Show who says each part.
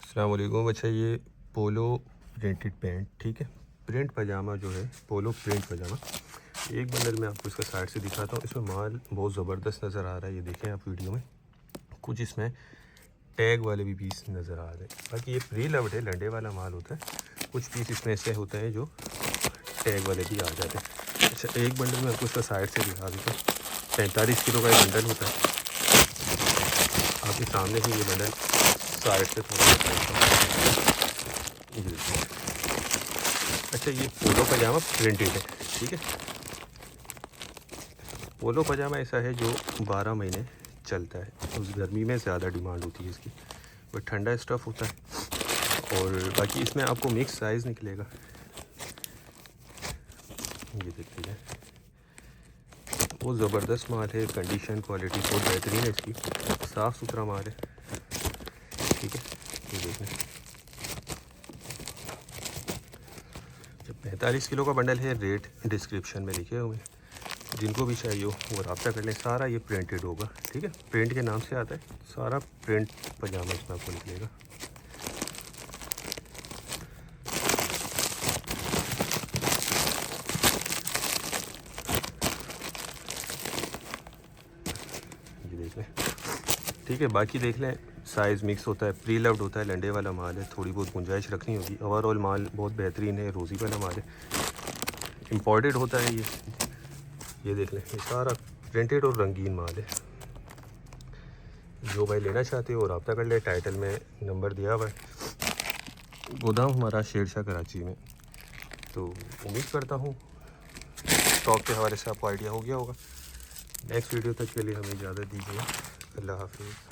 Speaker 1: अस्सलाम वालेकुम। अच्छा, ये पोलो प्रिंटेड पैंट, ठीक है, प्रिंट पजामा जो है, पोलो प्रिंट पजामा। एक बंडल में आपको इसका साइड से दिखाता हूँ। इसमें माल बहुत ज़बरदस्त नज़र आ रहा है, ये देखें आप वीडियो में। कुछ इसमें टैग वाले भी पीस नज़र आ रहे हैं। बाकी ये प्री लव्ड है, लंडे वाला माल होता है। कुछ पीस इसमें ऐसे होते हैं जो टैग वाले भी आ जाते हैं। अच्छा, एक बंडल में आपको इसका साइड से दिखा देता हूँ। 45 किलो का एक बंडल होता है। आपके सामने ही ये बंडल साइड से थोड़ा ये देखिए। अच्छा, ये पोलो पजामा प्रिंटेड है, ठीक है। पोलो पजामा ऐसा है जो 12 महीने चलता है। उस गर्मी में ज़्यादा डिमांड होती है इसकी, वो ठंडा स्टफ़ होता है। और बाकी इसमें आपको मिक्स साइज़ निकलेगा, ये देखिए। वो ज़बरदस्त माल है, कंडीशन क्वालिटी बहुत बेहतरीन है इसकी, साफ़ सुथरा माल है, ठीक है। ये देखें, जब 45 किलो का बंडल है, रेट डिस्क्रिप्शन में लिखे हुए हैं, जिनको भी चाहिए हो वो रब्ता कर लें। सारा ये प्रिंटेड होगा, ठीक है, प्रिंट के नाम से आता है, सारा प्रिंट पजामा इसमें आपको निकलेगा। ये देख लें, ठीक है। बाकी देख लें, साइज़ मिक्स होता है, प्री लव्ड होता है, लंडे वाला माल है, थोड़ी बहुत गुंजाइश रखनी होगी। ओवरऑल माल बहुत बेहतरीन है, रोज़ी वाला माल है, इम्पोर्टेड होता है ये देख लें, ये सारा प्रिंटेड और रंगीन माल है। जो भाई लेना चाहते हो रब्ता कर ले, टाइटल में नंबर दिया हुआ है। गोदाम हमारा शेरशाह कराची में। तो उम्मीद करता हूँ स्टॉक के हवाले से आपको आइडिया हो गया होगा। नेक्स्ट वीडियो तक के लिए हमें इजाज़त दीजिए। अल्लाह हाफिज़।